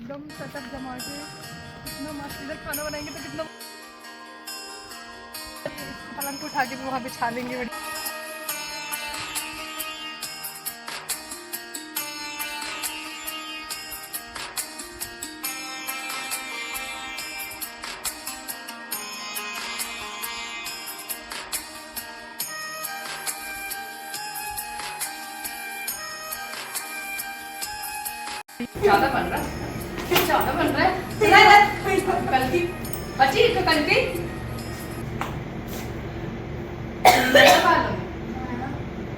एकदम सेटअप जमा के कितना मस्त इधर खाना बनाएंगे तो कितना पलंग को उठा के भी वहाँ बिछा लेंगे। ज़्यादा बन रहा है, ज़्यादा बन रहा है। कल की बची तो कल की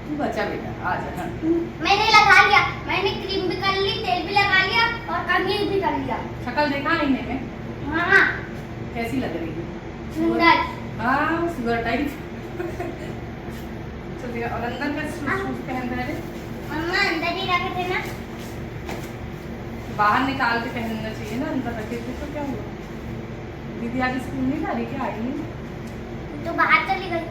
तू बचा बेटा, आ जा। मैंने लगा लिया, मैंने क्रीम भी कर ली, तेल भी लगा लिया और कंघी भी कर लिया। शक्ल देखा आईने में? हाँ। कैसी लग रही है? सुंदर। हाँ, सुगर टाइप। चलिए, और अंदर का शूज पहन रहे थे? मम्मा अंदर ही रखे थे ना? बाहर निकाल के पहनना चाहिए ना, अंदर रखे थे तो क्या हुआ? दीदी आज स्कूल नहीं जा रही क्या? आई नहीं तो बाहर चली गई।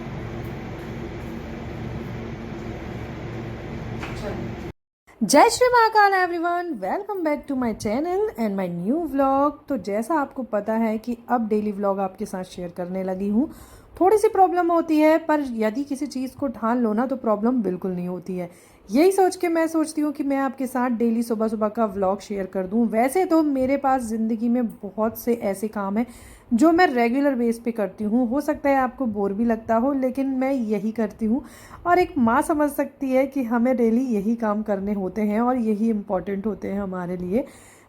जय Shri Mahakal everyone, welcome back to my channel and my new vlog. तो जैसा आपको पता है कि अब डेली व्लॉग आपके साथ शेयर करने लगी हूँ। थोड़ी सी प्रॉब्लम होती है, पर यदि किसी चीज़ को ठान लो ना तो प्रॉब्लम बिल्कुल नहीं होती है। यही सोच के मैं सोचती हूँ कि मैं आपके साथ डेली सुबह सुबह का व्लॉग शेयर कर दूँ। वैसे तो मेरे पास ज़िंदगी में बहुत से ऐसे काम हैं जो मैं रेगुलर बेस पे करती हूँ। हो सकता है आपको बोर भी लगता हो, लेकिन मैं यही करती हूँ। और एक माँ समझ सकती है कि हमें डेली यही काम करने होते हैं और यही इम्पॉर्टेंट होते हैं हमारे लिए।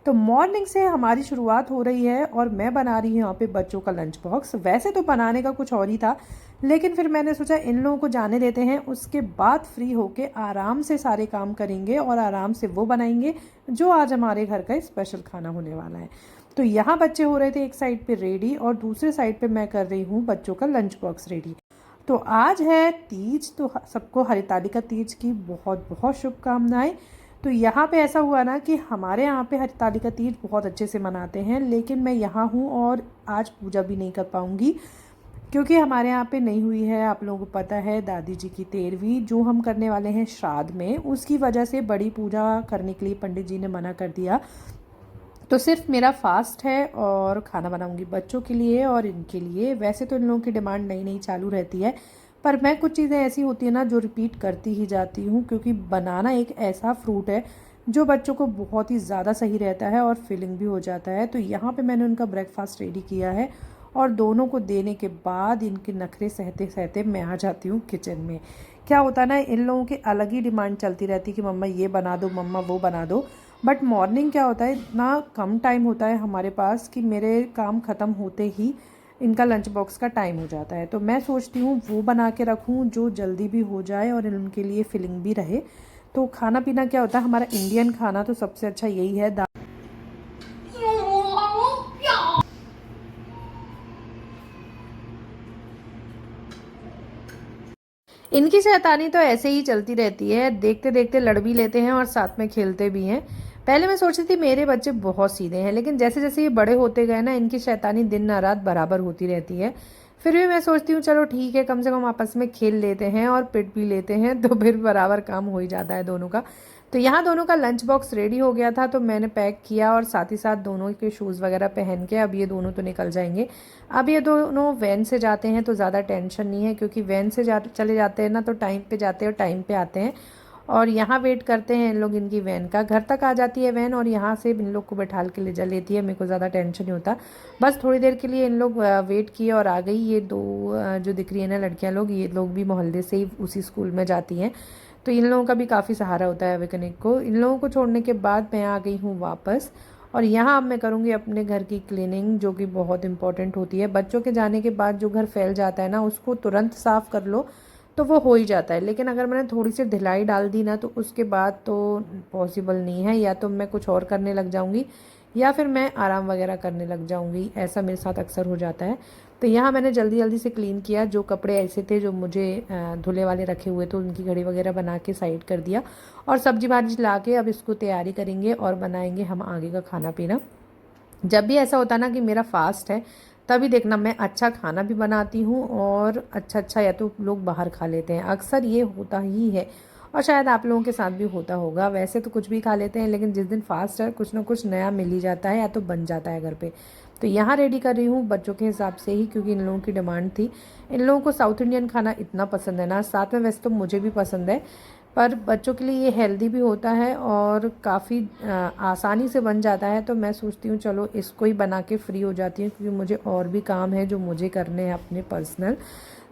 तो मॉर्निंग से हमारी शुरुआत हो रही है और मैं बना रही हूँ यहाँ पे बच्चों का लंच बॉक्स। वैसे तो बनाने का कुछ और ही था, लेकिन फिर मैंने सोचा इन लोगों को जाने देते हैं, उसके बाद फ्री होके आराम से सारे काम करेंगे और आराम से वो बनाएंगे जो आज हमारे घर का स्पेशल खाना होने वाला है। तो यहाँ बच्चे हो रहे थे एक साइड पे रेडी और दूसरे साइड पे मैं कर रही हूँ बच्चों का लंच बॉक्स रेडी। तो आज है तीज, तो सबको हरितालिका तीज की बहुत बहुत शुभकामनाएं। तो यहाँ पे ऐसा हुआ ना कि हमारे यहाँ पे हरितालिका तीज बहुत अच्छे से मनाते हैं, लेकिन मैं यहाँ हूँ और आज पूजा भी नहीं कर पाऊँगी क्योंकि हमारे यहाँ पे नहीं हुई है। आप लोगों को पता है दादी जी की 13वीं जो हम करने वाले हैं श्राद्ध में, उसकी वजह से बड़ी पूजा करने के लिए पंडित जी ने मना कर दिया। तो सिर्फ मेरा फास्ट है और खाना बनाऊंगी बच्चों के लिए और इनके लिए। वैसे तो इन लोगों की डिमांड नई नई चालू रहती है, पर मैं कुछ चीज़ें ऐसी होती है ना जो रिपीट करती ही जाती हूँ, क्योंकि बनाना एक ऐसा फ्रूट है जो बच्चों को बहुत ही ज़्यादा सही रहता है और फिलिंग भी हो जाता है। तो यहाँ पे मैंने उनका ब्रेकफास्ट रेडी किया है और दोनों को देने के बाद इनके नखरे सहते सहते मैं आ जाती हूँ किचन में। क्या होता है ना, इन लोगों की अलग ही डिमांड चलती रहती है कि मम्मा ये बना दो, मम्मा वो बना दो। बट मॉर्निंग क्या होता है, इतना कम टाइम होता है हमारे पास कि मेरे काम ख़त्म होते ही इनका लंच बॉक्स का टाइम हो जाता है। तो मैं सोचती हूँ वो बना के रखूँ जो जल्दी भी हो जाए और उनके लिए फिलिंग भी रहे। तो खाना पीना क्या होता है, हमारा इंडियन खाना तो सबसे अच्छा यही है। इनकी शैतानी तो ऐसे ही चलती रहती है, देखते देखते लड़ भी लेते हैं और साथ में खेलते भी हैं। पहले मैं सोचती थी मेरे बच्चे बहुत सीधे हैं, लेकिन जैसे जैसे ये बड़े होते गए ना, इनकी शैतानी दिन ना रात बराबर होती रहती है। फिर भी मैं सोचती हूँ चलो ठीक है, कम से कम आपस में खेल लेते हैं और पिट भी लेते हैं, तो फिर बराबर काम हो ही जाता है दोनों का। तो यहाँ दोनों का लंच बॉक्स रेडी हो गया था, तो मैंने पैक किया और साथ ही साथ दोनों के शूज़ वगैरह पहन के अब ये दोनों तो निकल जाएंगे। अब ये दोनों वैन से जाते हैं तो ज़्यादा टेंशन नहीं है, क्योंकि वैन से चले जाते हैं ना तो टाइम पे जाते हैं और टाइम पे आते हैं। और यहाँ वेट करते हैं इन लोग इनकी वैन का। घर तक आ जाती है वैन और यहाँ से इन लोग को बैठाल के ले जा लेती है, मेरे को ज़्यादा टेंशन नहीं होता। बस थोड़ी देर के लिए इन लोग वेट किए और आ गई। ये दो जो दिख रही है ना लड़कियाँ लोग, ये लोग भी मोहल्ले से ही उसी स्कूल में जाती हैं, तो इन लोगों का भी काफ़ी सहारा होता है अवेकनिक को। इन लोगों को छोड़ने के बाद मैं आ गई हूँ वापस और यहाँ अब मैं करूँगी अपने घर की क्लीनिंग, जो कि बहुत इंपॉर्टेंट होती है। बच्चों के जाने के बाद जो घर फैल जाता है ना, उसको तुरंत साफ़ कर लो तो वो हो ही जाता है, लेकिन अगर मैंने थोड़ी सी ढिलाई डाल दी ना तो उसके बाद तो पॉसिबल नहीं है। या तो मैं कुछ और करने लग जाऊँगी या फिर मैं आराम वगैरह करने लग जाऊँगी, ऐसा मेरे साथ अक्सर हो जाता है। तो यहाँ मैंने जल्दी जल्दी से क्लीन किया। जो कपड़े ऐसे थे जो मुझे धुले वाले रखे हुए थे, उनकी घड़ी वगैरह बना के साइड कर दिया और सब्जी भाजी ला के अब इसको तैयारी करेंगे और बनाएंगे हम आगे का खाना पीना। जब भी ऐसा होता ना कि मेरा फास्ट है, तभी देखना मैं अच्छा खाना भी बनाती हूँ और अच्छा अच्छा, या तो लोग बाहर खा लेते हैं, अक्सर ये होता ही है। और शायद आप लोगों के साथ भी होता होगा। वैसे तो कुछ भी खा लेते हैं, लेकिन जिस दिन फास्ट है कुछ ना कुछ नया मिल ही जाता है या तो बन जाता है घर पे। तो यहाँ रेडी कर रही हूँ बच्चों के हिसाब से ही, क्योंकि इन लोगों की डिमांड थी। इन लोगों को साउथ इंडियन खाना इतना पसंद है ना, साथ में वैसे तो मुझे भी पसंद है, पर बच्चों के लिए ये हेल्दी भी होता है और काफ़ी आसानी से बन जाता है। तो मैं सोचती हूँ चलो इसको ही बना के फ्री हो जाती हूँ, क्योंकि मुझे और भी काम है जो मुझे करने हैं अपने पर्सनल।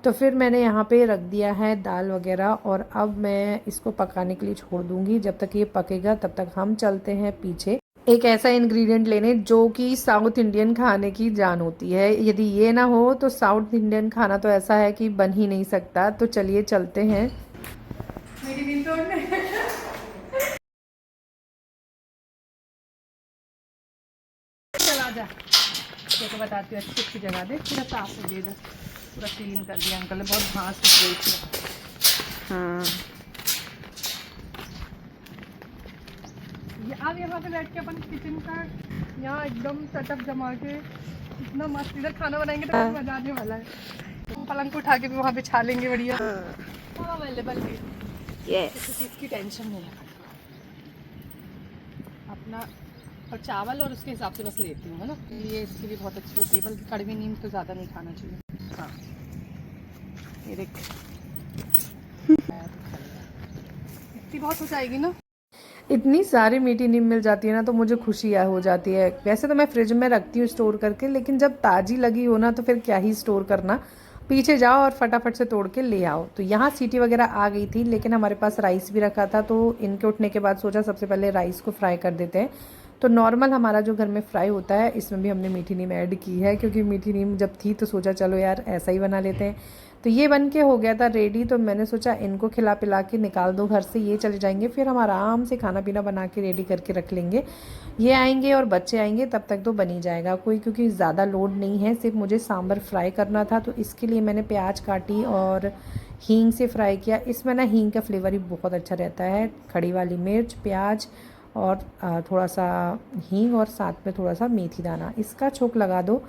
तो फिर मैंने यहाँ पे रख दिया है दाल वगैरह, और अब मैं इसको पकाने के लिए छोड़ दूँगी। जब तक ये पकेगा तब तक हम चलते हैं पीछे एक ऐसा इंग्रेडिएंट लेने जो कि साउथ इंडियन खाने की जान होती है। यदि ये ना हो तो साउथ इंडियन खाना तो ऐसा है कि बन ही नहीं सकता। तो चलिए चलते हैं। मेरी नींद तोड़ने चला जा, तो बताती हूँ अच्छी अच्छी जगह दे, पूरा साफ हो गया, पूरा क्लीन कर दिया अंकल ने, बहुत घास उग गई थी। हाँ ये अब यहाँ पे बैठ के अपन किचन का यहाँ एकदम सेटअप जमा के इतना मस्त इधर खाना बनाएंगे तो बहुत मजा आने वाला है। पलंग को उठा के भी वहाँ पे छा लेंगे बढ़िया, अवेलेबल है। किसी चीज़ की टेंशन नहीं है अपना। और चावल और उसके हिसाब से बस लेती हूँ, है ना, ये इसके लिए बहुत अच्छी होती है, बल्कि कड़वी नीम तो ज़्यादा नहीं खाना चाहिए। हाँ ये देख इतनी बहुत हो जाएगी ना। इतनी सारी मीठी नीम मिल जाती है ना तो मुझे खुशी हो जाती है। वैसे तो मैं फ्रिज में रखती हूँ स्टोर करके, लेकिन जब ताज़ी लगी हो ना तो फिर क्या ही स्टोर करना, पीछे जाओ और फटाफट से तोड़ के ले आओ। तो यहाँ सीटी वगैरह आ गई थी, लेकिन हमारे पास राइस भी रखा था, तो इनके उठने के बाद सोचा सबसे पहले राइस को फ्राई कर देते हैं। तो नॉर्मल हमारा जो घर में फ्राई होता है, इसमें भी हमने मीठी नीम ऐड की है, क्योंकि मीठी नीम जब थी तो सोचा चलो यार ऐसा ही बना लेते हैं। तो ये बन के हो गया था रेडी। तो मैंने सोचा इनको खिला पिला के निकाल दो घर से, ये चले जाएंगे, फिर हम आराम से खाना पीना बना के रेडी करके रख लेंगे। ये आएंगे और बच्चे आएंगे तब तक तो बन ही जाएगा कोई, क्योंकि ज़्यादा लोड नहीं है, सिर्फ मुझे सांभर फ्राई करना था। तो इसके लिए मैंने प्याज काटी और हींग से फ्राई किया। इसमें ना हींग का फ्लेवर ही बहुत अच्छा रहता है। खड़ी वाली मिर्च, प्याज और थोड़ा सा हींग और साथ में थोड़ा सा मेथी दाना, इसका छोंक लगा दो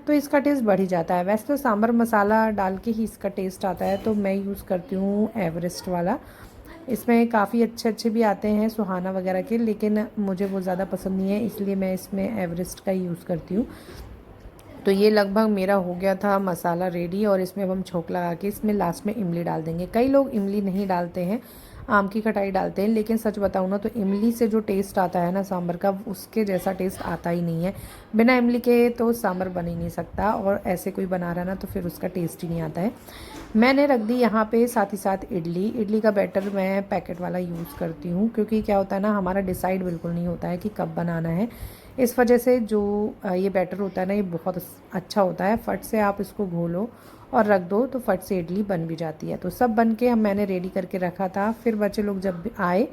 तो इसका टेस्ट बढ़ ही जाता है। वैसे तो सांभर मसाला डाल के ही इसका टेस्ट आता है, तो मैं यूज़ करती हूँ एवरेस्ट वाला। इसमें काफ़ी अच्छे अच्छे भी आते हैं सुहाना वगैरह के, लेकिन मुझे वो ज़्यादा पसंद नहीं है, इसलिए मैं इसमें एवरेस्ट का ही यूज़ करती हूँ। तो ये लगभग मेरा हो गया था मसाला रेडी, और इसमें अब हम छोंक लगा के इसमें लास्ट में इमली डाल देंगे। कई लोग इमली नहीं डालते हैं, आम की खटाई डालते हैं, लेकिन सच बताऊँ ना तो इमली से जो टेस्ट आता है ना सांभर का, उसके जैसा टेस्ट आता ही नहीं है। बिना इमली के तो सांभर बन ही नहीं सकता, और ऐसे कोई बना रहा ना तो फिर उसका टेस्ट ही नहीं आता है। मैंने रख दी यहाँ पे साथ ही साथ इडली का बैटर मैं पैकेट वाला यूज़ करती हूँ, क्योंकि क्या होता है ना हमारा डिसाइड बिल्कुल नहीं होता है कि कब बनाना है। इस वजह से जो ये बैटर होता है ना, ये बहुत अच्छा होता है। फट से आप इसको घोलो और रख दो तो फट से इडली बन भी जाती है। तो सब बन के मैंने रेडी करके रखा था। फिर बच्चे लोग जब भी आए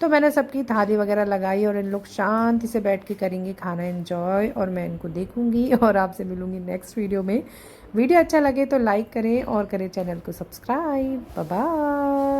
तो मैंने सबकी थाली वगैरह लगाई, और इन लोग शांति से बैठ के करेंगे खाना एंजॉय, और मैं इनको देखूंगी और आपसे मिलूंगी नेक्स्ट वीडियो में। वीडियो अच्छा लगे तो लाइक करें और करें चैनल को सब्सक्राइब। Bye bye.